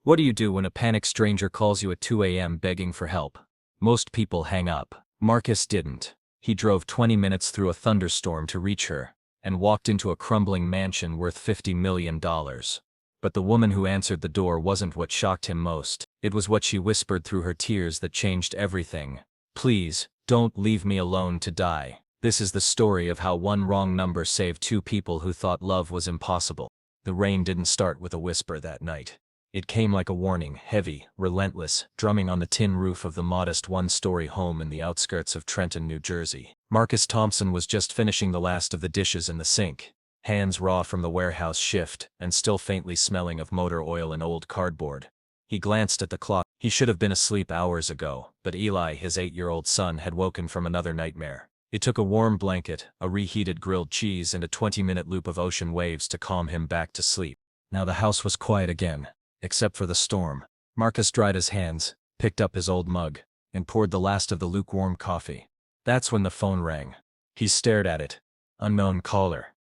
What do you do when a panicked stranger calls you at 2 a.m. begging for help? Most people hang up. Marcus didn't. He drove 20 minutes through a thunderstorm to reach her, and walked into a crumbling mansion worth $50 million. But the woman who answered the door wasn't what shocked him most. It was what she whispered through her tears that changed everything. "Please, don't leave me alone to die." This is the story of how one wrong number saved two people who thought love was impossible. The rain didn't start with a whisper that night. It came like a warning, heavy, relentless, drumming on the tin roof of the modest one-story home in the outskirts of Trenton, New Jersey. Marcus Thompson was just finishing the last of the dishes in the sink, hands raw from the warehouse shift and still faintly smelling of motor oil and old cardboard. He glanced at the clock. He should have been asleep hours ago, but Eli, his 8-year-old son, had woken from another nightmare. It took a warm blanket, a reheated grilled cheese, and a 20-minute loop of ocean waves to calm him back to sleep. Now the house was quiet again, except for the storm. Marcus dried his hands, picked up his old mug, and poured the last of the lukewarm coffee. That's when the phone rang. He stared at it. Unknown caller.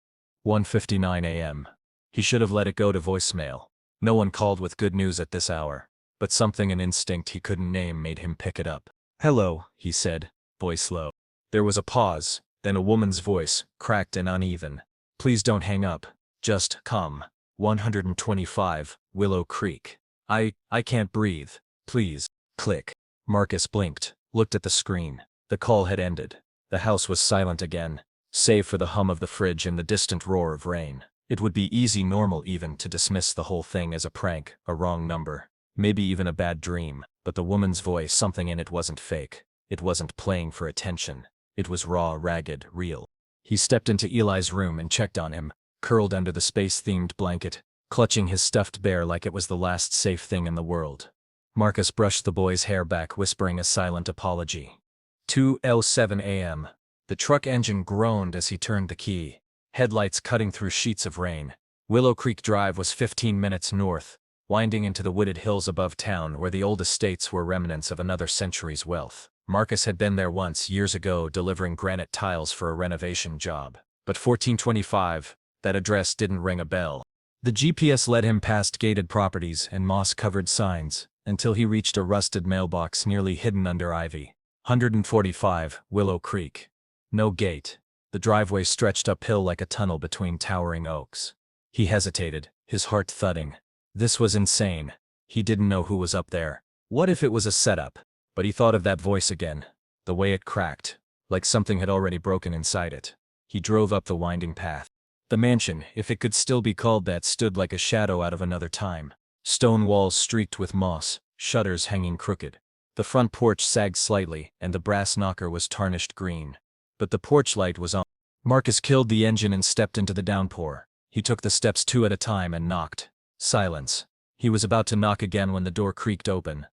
1:59 a.m. He should have let it go to voicemail. No one called with good news at this hour, but something, an instinct he couldn't name, made him pick it up. "Hello," he said, voice low. There was a pause, then a woman's voice, cracked and uneven. "Please don't hang up. Just come. 125, Willow Creek. I can't breathe. Please." Click. Marcus blinked, looked at the screen. The call had ended. The house was silent again, save for the hum of the fridge and the distant roar of rain. It would be normal even, to dismiss the whole thing as a prank, a wrong number, maybe even a bad dream, but the woman's voice, something in it wasn't fake. It wasn't playing for attention. It was raw, ragged, real. He stepped into Eli's room and checked on him, curled under the space-themed blanket, clutching his stuffed bear like it was the last safe thing in the world. Marcus brushed the boy's hair back, whispering a silent apology. 2:07 a.m. The truck engine groaned as he turned the key, headlights cutting through sheets of rain. Willow Creek Drive was 15 minutes north, winding into the wooded hills above town where the old estates were remnants of another century's wealth. Marcus had been there once, years ago, delivering granite tiles for a renovation job. But 1425, that address didn't ring a bell. The GPS led him past gated properties and moss-covered signs, until he reached a rusted mailbox nearly hidden under ivy. 145, Willow Creek. No gate. The driveway stretched uphill like a tunnel between towering oaks. He hesitated, his heart thudding. This was insane. He didn't know who was up there. What if it was a setup? But he thought of that voice again, the way it cracked, like something had already broken inside it. He drove up the winding path. The mansion, if it could still be called that, stood like a shadow out of another time. Stone walls streaked with moss, shutters hanging crooked. The front porch sagged slightly, and the brass knocker was tarnished green. But the porch light was on. Marcus killed the engine and stepped into the downpour. He took the steps 2 at a time and knocked. Silence. He was about to knock again when the door creaked open.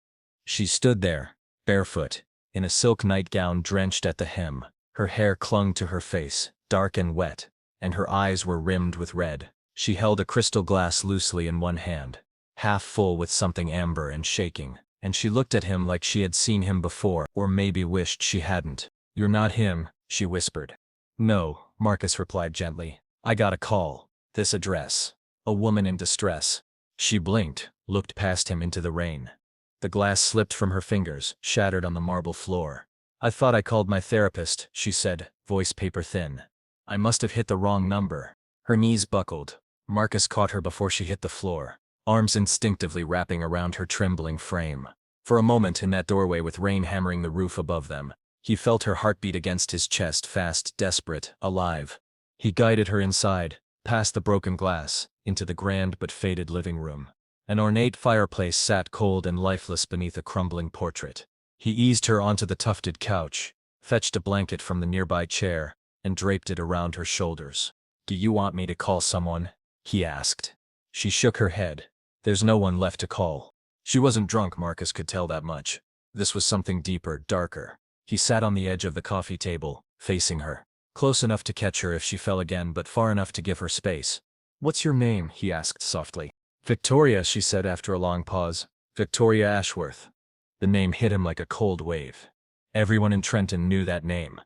She stood there, barefoot, in a silk nightgown drenched at the hem. Her hair clung to her face, dark and wet, and her eyes were rimmed with red. She held a crystal glass loosely in one hand, half full with something amber and shaking, and she looked at him like she had seen him before, or maybe wished she hadn't. "You're not him," she whispered. "No," Marcus replied gently. "I got a call. This address. A woman in distress." She blinked, looked past him into the rain. The glass slipped from her fingers, shattered on the marble floor. "I thought I called my therapist," she said, voice paper thin. "I must have hit the wrong number." Her knees buckled. Marcus caught her before she hit the floor, arms instinctively wrapping around her trembling frame. For a moment, in that doorway with rain hammering the roof above them, he felt her heartbeat against his chest, fast, desperate, alive. He guided her inside, past the broken glass, into the grand but faded living room. An ornate fireplace sat cold and lifeless beneath a crumbling portrait. He eased her onto the tufted couch, fetched a blanket from the nearby chair, and draped it around her shoulders. "Do you want me to call someone?" he asked. She shook her head. "There's no one left to call." She wasn't drunk, Marcus could tell that much. This was something deeper, darker. He sat on the edge of the coffee table, facing her, close enough to catch her if she fell again, but far enough to give her space. "What's your name?" he asked softly. "Victoria," she said after a long pause. "Victoria Ashworth." The name hit him like a cold wave. Everyone in Trenton knew that name.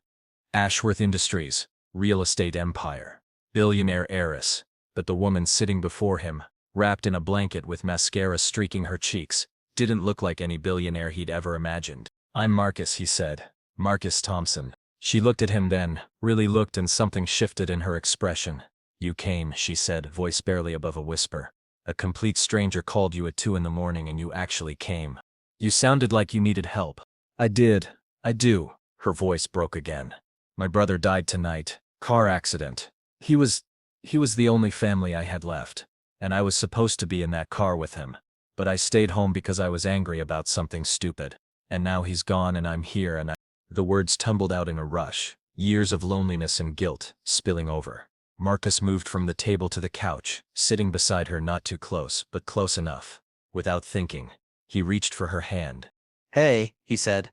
Ashworth Industries, real estate empire, billionaire heiress. But the woman sitting before him, wrapped in a blanket with mascara streaking her cheeks, didn't look like any billionaire he'd ever imagined. "I'm Marcus," he said. "Marcus Thompson." She looked at him then, really looked, and something shifted in her expression. "You came," she said, voice barely above a whisper. "A complete stranger called you at 2 in the morning and you actually came. You sounded like you needed help." "I did. I do." Her voice broke again. "My brother died tonight. Car accident. He was the only family I had left. And I was supposed to be in that car with him. But I stayed home because I was angry about something stupid. And now he's gone and I'm here and I—" The words tumbled out in a rush, years of loneliness and guilt spilling over. Marcus moved from the table to the couch, sitting beside her, not too close, but close enough. Without thinking, he reached for her hand. "Hey," he said.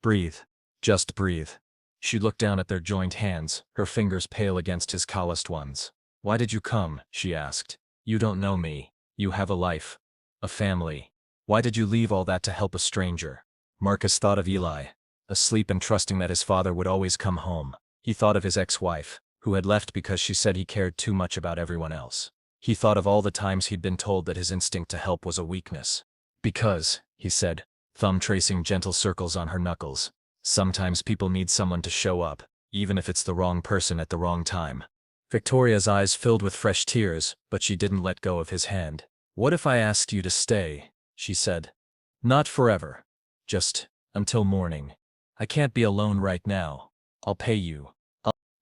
"Breathe. Just breathe." She looked down at their joined hands, her fingers pale against his calloused ones. "Why did you come?" she asked. "You don't know me. You have a life. A family. Why did you leave all that to help a stranger?" Marcus thought of Eli, asleep and trusting that his father would always come home. He thought of his ex-wife, who had left because she said he cared too much about everyone else. He thought of all the times he'd been told that his instinct to help was a weakness. "Because," he said, thumb tracing gentle circles on her knuckles, "sometimes people need someone to show up, even if it's the wrong person at the wrong time." Victoria's eyes filled with fresh tears, but she didn't let go of his hand. "What if I asked you to stay?" she said. "Not forever. Just until morning. I can't be alone right now. I'll pay you."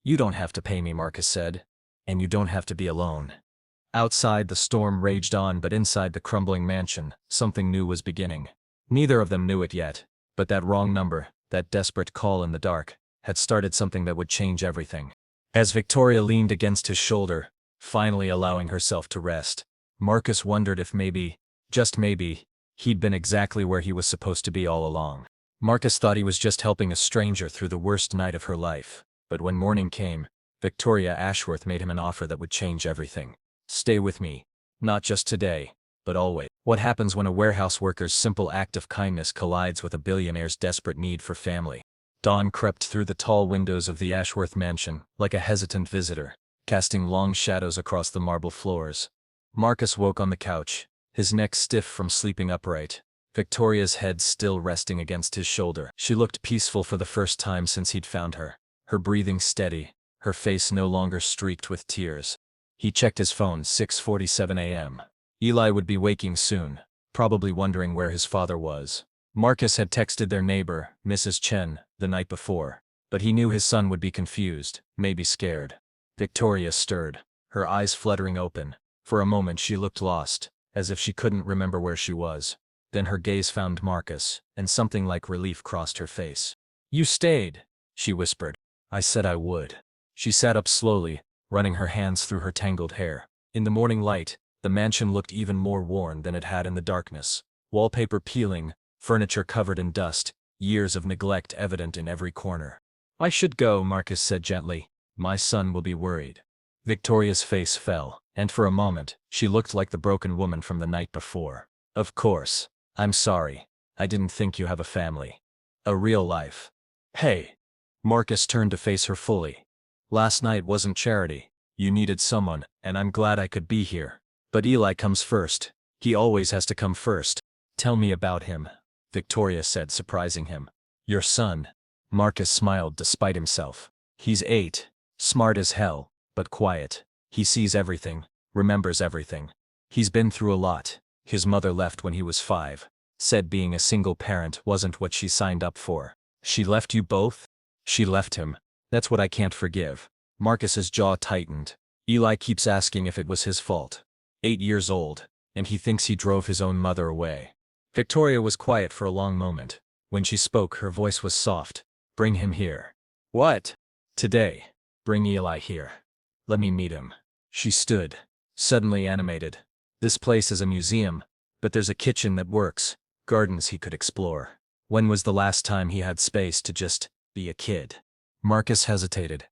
"You don't have to pay me," Marcus said. "And you don't have to be alone." Outside, the storm raged on, but inside the crumbling mansion, something new was beginning. Neither of them knew it yet, but that wrong number, that desperate call in the dark, had started something that would change everything. As Victoria leaned against his shoulder, finally allowing herself to rest, Marcus wondered if maybe, just maybe, he'd been exactly where he was supposed to be all along. Marcus thought he was just helping a stranger through the worst night of her life, but when morning came, Victoria Ashworth made him an offer that would change everything. "Stay with me. Not just today, but always." What happens when a warehouse worker's simple act of kindness collides with a billionaire's desperate need for family? Dawn crept through the tall windows of the Ashworth mansion, like a hesitant visitor, casting long shadows across the marble floors. Marcus woke on the couch, his neck stiff from sleeping upright, Victoria's head still resting against his shoulder. She looked peaceful for the first time since he'd found her, her breathing steady, her face no longer streaked with tears. He checked his phone. 6:47 a.m. Eli would be waking soon, probably wondering where his father was. Marcus had texted their neighbor, Mrs. Chen, the night before, but he knew his son would be confused, maybe scared. Victoria stirred, her eyes fluttering open. For a moment she looked lost, as if she couldn't remember where she was. Then her gaze found Marcus, and something like relief crossed her face. "You stayed," she whispered. "I said I would." She sat up slowly, running her hands through her tangled hair. In the morning light, the mansion looked even more worn than it had in the darkness. Wallpaper peeling, furniture covered in dust, years of neglect evident in every corner. "I should go," Marcus said gently. "My son will be worried." Victoria's face fell, and for a moment, she looked like the broken woman from the night before. "Of course. I'm sorry. I didn't think you have a family. A real life." "Hey." Marcus turned to face her fully. "Last night wasn't charity. You needed someone, and I'm glad I could be here. But Eli comes first. He always has to come first." "Tell me about him," Victoria said, surprising him. "Your son." Marcus smiled despite himself. "He's 8, smart as hell, but quiet. He sees everything, remembers everything. He's been through a lot. His mother left when he was 5. Said being a single parent wasn't what she signed up for." "She left you both?" "She left him. That's what I can't forgive." Marcus's jaw tightened. "Eli keeps asking if it was his fault. 8 years old, and he thinks he drove his own mother away." Victoria was quiet for a long moment. When she spoke, her voice was soft. "Bring him here." "What?" "Today. Bring Eli here. Let me meet him." She stood, suddenly animated. "This place is a museum, but there's a kitchen that works, gardens he could explore. When was the last time he had space to just be a kid?" Marcus hesitated.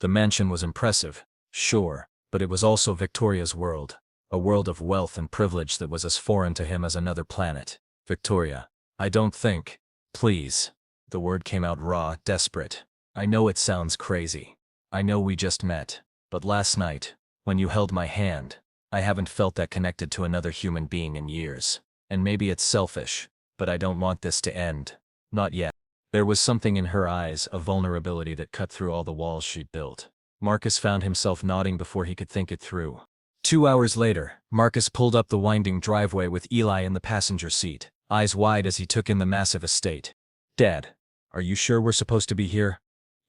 The mansion was impressive, sure, but it was also Victoria's world, a world of wealth and privilege that was as foreign to him as another planet. "Victoria, I don't think, please." The word came out raw, desperate. "I know it sounds crazy. I know we just met, but last night, when you held my hand, I haven't felt that connected to another human being in years. And maybe it's selfish, but I don't want this to end. Not yet. There was something in her eyes, a vulnerability that cut through all the walls she'd built. Marcus found himself nodding before he could think it through. 2 hours later, Marcus pulled up the winding driveway with Eli in the passenger seat, eyes wide as he took in the massive estate. "Dad, are you sure we're supposed to be here?"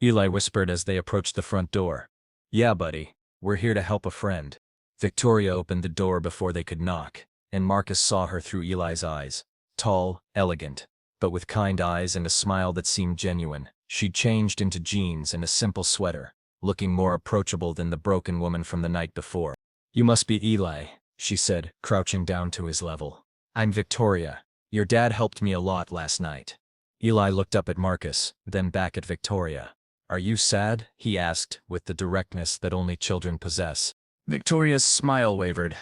Eli whispered as they approached the front door. "Yeah, buddy. We're here to help a friend." Victoria opened the door before they could knock, and Marcus saw her through Eli's eyes. Tall, elegant, but with kind eyes and a smile that seemed genuine. She'd changed into jeans and a simple sweater, looking more approachable than the broken woman from the night before. "You must be Eli," she said, crouching down to his level. "I'm Victoria. Your dad helped me a lot last night." Eli looked up at Marcus, then back at Victoria. "Are you sad?" he asked, with the directness that only children possess. Victoria's smile wavered.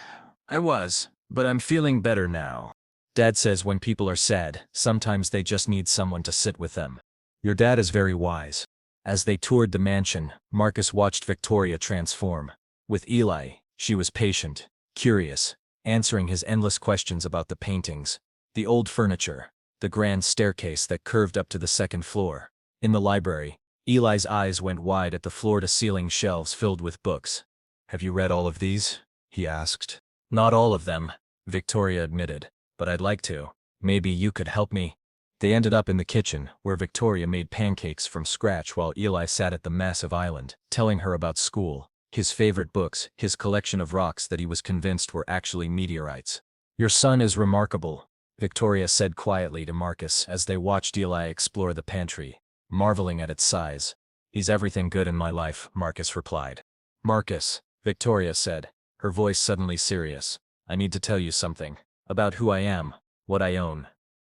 "I was, but I'm feeling better now. Dad says when people are sad, sometimes they just need someone to sit with them. Your dad is very wise." As they toured the mansion, Marcus watched Victoria transform. With Eli, she was patient, curious, answering his endless questions about the paintings, the old furniture, the grand staircase that curved up to the second floor. In the library, Eli's eyes went wide at the floor-to-ceiling shelves filled with books. "Have you read all of these?" he asked. "Not all of them," Victoria admitted, "but I'd like to. Maybe you could help me." They ended up in the kitchen, where Victoria made pancakes from scratch while Eli sat at the massive island, telling her about school, his favorite books, his collection of rocks that he was convinced were actually meteorites. "Your son is remarkable," Victoria said quietly to Marcus as they watched Eli explore the pantry, marveling at its size. "He's everything good in my life," Marcus replied. "Marcus," Victoria said, her voice suddenly serious, "I need to tell you something. About who I am, what I own.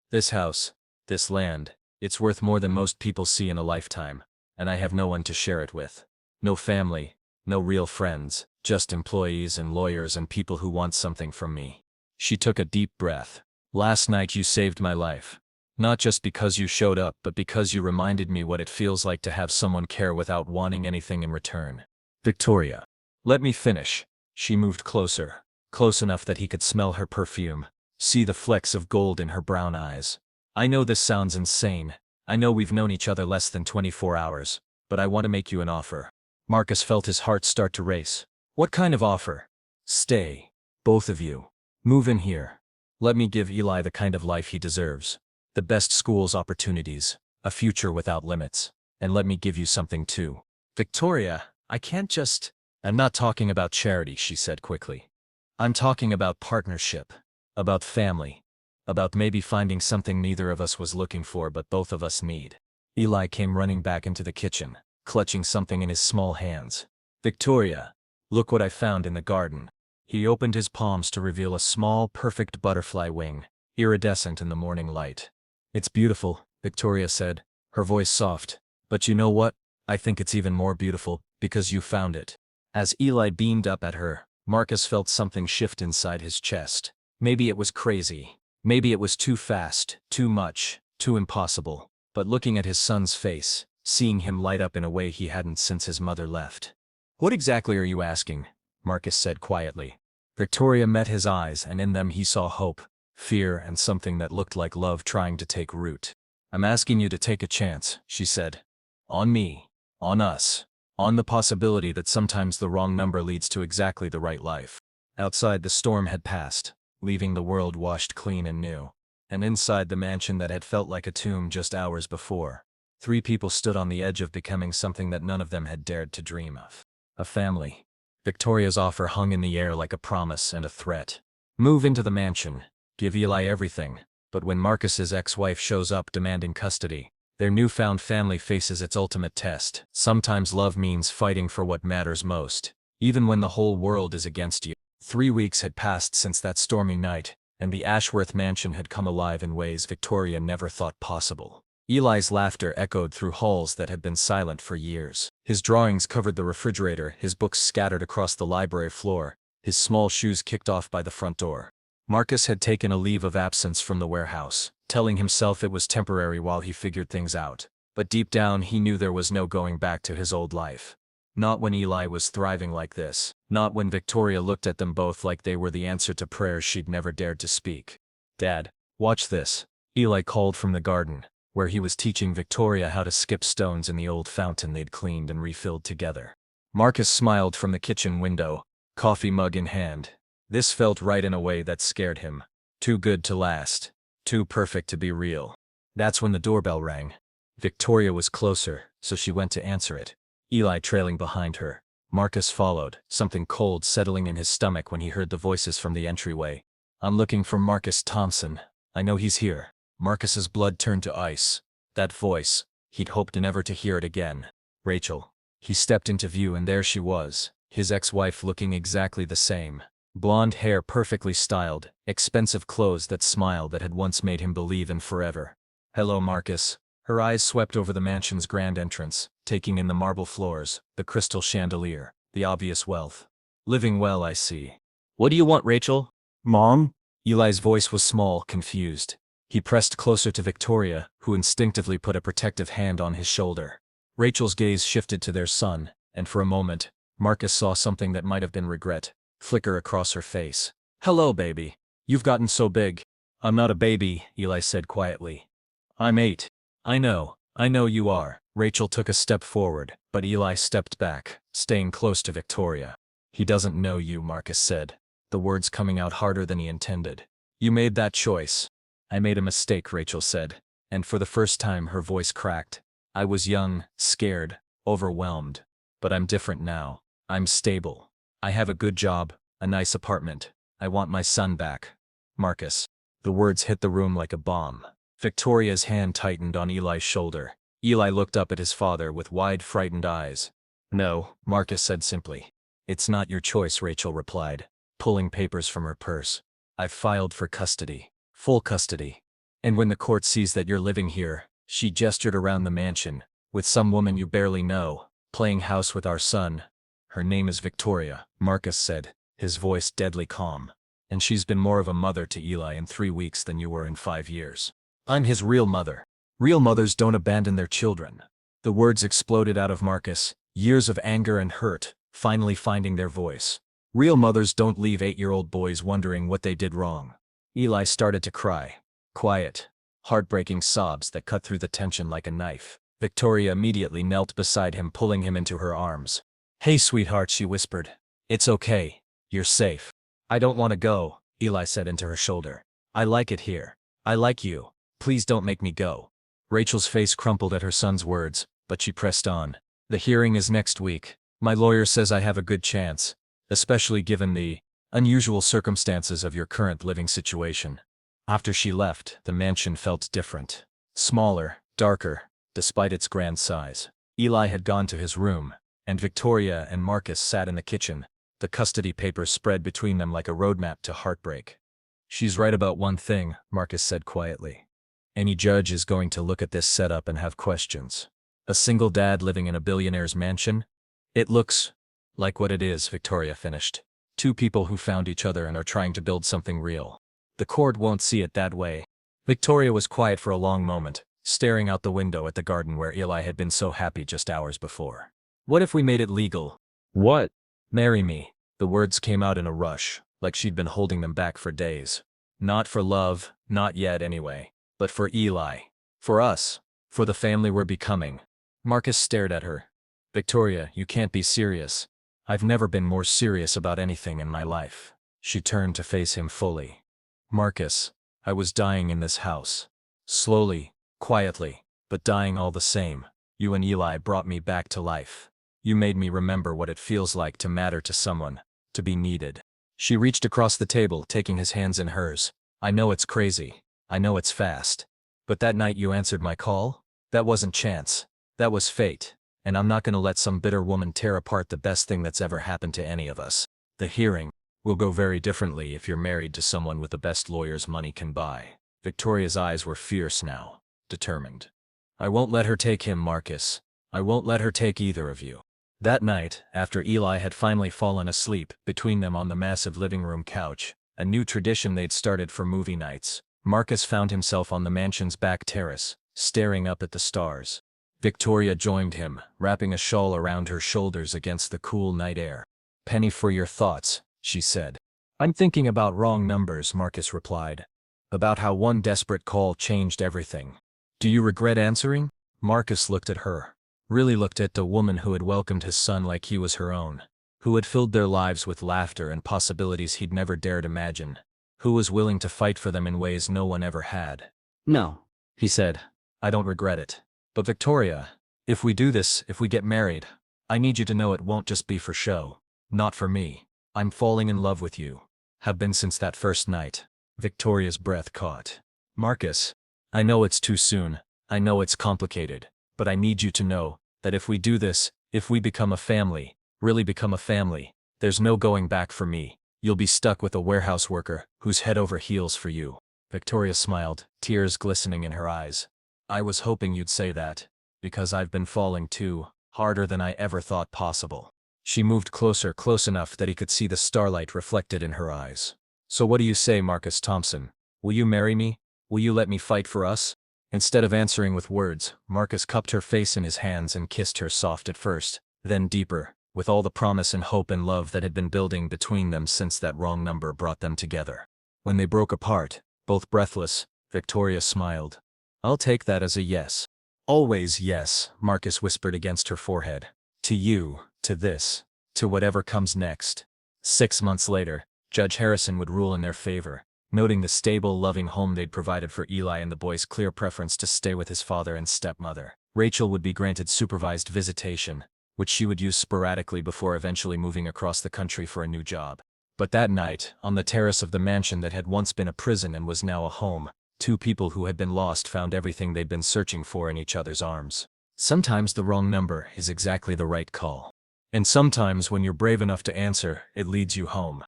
This house, this land, it's worth more than most people see in a lifetime, and I have no one to share it with. No family, no real friends, just employees and lawyers and people who want something from me." She took a deep breath. "Last night you saved my life. Not just because you showed up, but because you reminded me what it feels like to have someone care without wanting anything in return." "Victoria, let me finish." She moved closer, close enough that he could smell her perfume, see the flecks of gold in her brown eyes. "I know this sounds insane. I know we've known each other less than 24 hours, but I want to make you an offer." Marcus felt his heart start to race. "What kind of offer?" "Stay. Both of you. Move in here. Let me give Eli the kind of life he deserves. The best schools, opportunities, a future without limits. And let me give you something too." "Victoria, I can't just—" "I'm not talking about charity," she said quickly. "I'm talking about partnership, about family, about maybe finding something neither of us was looking for but both of us need." Eli came running back into the kitchen, clutching something in his small hands. "Victoria, look what I found in the garden." He opened his palms to reveal a small, perfect butterfly wing, iridescent in the morning light. "It's beautiful," Victoria said, her voice soft. "But you know what? I think it's even more beautiful, because you found it." As Eli beamed up at her, Marcus felt something shift inside his chest. Maybe it was crazy. Maybe it was too fast, too much, too impossible. But looking at his son's face, seeing him light up in a way he hadn't since his mother left. "What exactly are you asking?" Marcus said quietly. Victoria met his eyes, and in them he saw hope, fear, and something that looked like love trying to take root. "I'm asking you to take a chance," she said. "On me. On us. On the possibility that sometimes the wrong number leads to exactly the right life." Outside, the storm had passed, leaving the world washed clean and new. And inside the mansion that had felt like a tomb just hours before, 3 people stood on the edge of becoming something that none of them had dared to dream of. A family. Victoria's offer hung in the air like a promise and a threat. Move into the mansion. Give Eli everything. But when Marcus's ex-wife shows up demanding custody, their newfound family faces its ultimate test. Sometimes love means fighting for what matters most, even when the whole world is against you. 3 weeks had passed since that stormy night, and the Ashworth mansion had come alive in ways Victoria never thought possible. Eli's laughter echoed through halls that had been silent for years. His drawings covered the refrigerator, his books scattered across the library floor, his small shoes kicked off by the front door. Marcus had taken a leave of absence from the warehouse, telling himself it was temporary while he figured things out. But deep down he knew there was no going back to his old life. Not when Eli was thriving like this. Not when Victoria looked at them both like they were the answer to prayers she'd never dared to speak. "Dad, watch this," Eli called from the garden, where he was teaching Victoria how to skip stones in the old fountain they'd cleaned and refilled together. Marcus smiled from the kitchen window, coffee mug in hand. This felt right in a way that scared him. Too good to last. Too perfect to be real. That's when the doorbell rang. Victoria was closer, so she went to answer it, Eli trailing behind her. Marcus followed, something cold settling in his stomach when he heard the voices from the entryway. "I'm looking for Marcus Thompson. I know he's here." Marcus's blood turned to ice. That voice, he'd hoped never to hear it again. Rachel. He stepped into view and there she was, his ex-wife looking exactly the same. Blonde hair perfectly styled, expensive clothes that smiled that had once made him believe in forever. "Hello, Marcus." Her eyes swept over the mansion's grand entrance, taking in the marble floors, the crystal chandelier, the obvious wealth. "Living well, I see. What do you want, Rachel?" "Mom?" Eli's voice was small, confused. He pressed closer to Victoria, who instinctively put a protective hand on his shoulder. Rachel's gaze shifted to their son, and for a moment, Marcus saw something that might have been regret flicker across her face. "Hello, baby. You've gotten so big." "I'm not a baby," Eli said quietly. "I'm 8. I know you are." Rachel took a step forward, but Eli stepped back, staying close to Victoria. "He doesn't know you," Marcus said, the words coming out harder than he intended. "You made that choice." "I made a mistake," Rachel said, and for the first time her voice cracked. "I was young, scared, overwhelmed. But I'm different now. I'm stable. I have a good job, a nice apartment. I want my son back." "Marcus." The words hit the room like a bomb. Victoria's hand tightened on Eli's shoulder. Eli looked up at his father with wide, frightened eyes. "No," Marcus said simply. "It's not your choice," Rachel replied, pulling papers from her purse. "I've filed for custody. Full custody. And when the court sees that you're living here," she gestured around the mansion, "with some woman you barely know, playing house with our son." "Her name is Victoria," Marcus said, his voice deadly calm. "And she's been more of a mother to Eli in 3 weeks than you were in 5 years. I'm his real mother. Real mothers don't abandon their children." The words exploded out of Marcus, years of anger and hurt, finally finding their voice. "Real mothers don't leave 8-year-old boys wondering what they did wrong." Eli started to cry. Quiet, heartbreaking sobs that cut through the tension like a knife. Victoria immediately knelt beside him, pulling him into her arms. "Hey, sweetheart," she whispered. "It's okay. You're safe." "I don't want to go," Eli said into her shoulder. "I like it here. I like you. Please don't make me go." Rachel's face crumpled at her son's words, but she pressed on. "The hearing is next week. My lawyer says I have a good chance, especially given the unusual circumstances of your current living situation." After she left, the mansion felt different. Smaller, darker, despite its grand size. Eli had gone to his room, and Victoria and Marcus sat in the kitchen, the custody papers spread between them like a roadmap to heartbreak. "She's right about one thing," Marcus said quietly. "Any judge is going to look at this setup and have questions. A single dad living in a billionaire's mansion? It looks like what it is," Victoria finished. "Two people who found each other and are trying to build something real. The court won't see it that way." Victoria was quiet for a long moment, staring out the window at the garden where Eli had been so happy just hours before. "What if we made it legal?" "What?" "Marry me." The words came out in a rush, like she'd been holding them back for days. "Not for love, not yet anyway. But for Eli. For us. For the family we're becoming." Marcus stared at her. "Victoria, you can't be serious." "I've never been more serious about anything in my life." She turned to face him fully. "Marcus, I was dying in this house. Slowly, quietly, but dying all the same. You and Eli brought me back to life. You made me remember what it feels like to matter to someone, to be needed." She reached across the table, taking his hands in hers. "I know it's crazy. I know it's fast. But that night you answered my call? That wasn't chance. That was fate. And I'm not going to let some bitter woman tear apart the best thing that's ever happened to any of us. The hearing will go very differently if you're married to someone with the best lawyers money can buy." Victoria's eyes were fierce now, determined. "I won't let her take him, Marcus. I won't let her take either of you." That night, after Eli had finally fallen asleep between them on the massive living room couch, a new tradition they'd started for movie nights, Marcus found himself on the mansion's back terrace, staring up at the stars. Victoria joined him, wrapping a shawl around her shoulders against the cool night air. "Penny for your thoughts," she said. "I'm thinking about wrong numbers," Marcus replied. "About how one desperate call changed everything." "Do you regret answering?" Marcus looked at her. Really looked at the woman who had welcomed his son like he was her own. Who had filled their lives with laughter and possibilities he'd never dared imagine. Who was willing to fight for them in ways no one ever had. "No," he said. "I don't regret it. But Victoria, if we do this, if we get married, I need you to know it won't just be for show. Not for me. I'm falling in love with you. Have been since that first night." Victoria's breath caught. "Marcus, I know it's too soon. I know it's complicated. But I need you to know that if we do this, if we become a family, really become a family, there's no going back for me. You'll be stuck with a warehouse worker who's head over heels for you." Victoria smiled, tears glistening in her eyes. "I was hoping you'd say that, because I've been falling too, harder than I ever thought possible." She moved closer, close enough that he could see the starlight reflected in her eyes. "So what do you say, Marcus Thompson? Will you marry me? Will you let me fight for us?" Instead of answering with words, Marcus cupped her face in his hands and kissed her, soft at first, then deeper, with all the promise and hope and love that had been building between them since that wrong number brought them together. When they broke apart, both breathless, Victoria smiled. "I'll take that as a yes." "Always yes," Marcus whispered against her forehead. "To you, to this, to whatever comes next." 6 months later, Judge Harrison would rule in their favor, noting the stable, loving home they'd provided for Eli and the boy's clear preference to stay with his father and stepmother. Rachel would be granted supervised visitation, which she would use sporadically before eventually moving across the country for a new job. But that night, on the terrace of the mansion that had once been a prison and was now a home, two people who had been lost found everything they'd been searching for in each other's arms. Sometimes the wrong number is exactly the right call. And sometimes when you're brave enough to answer, it leads you home.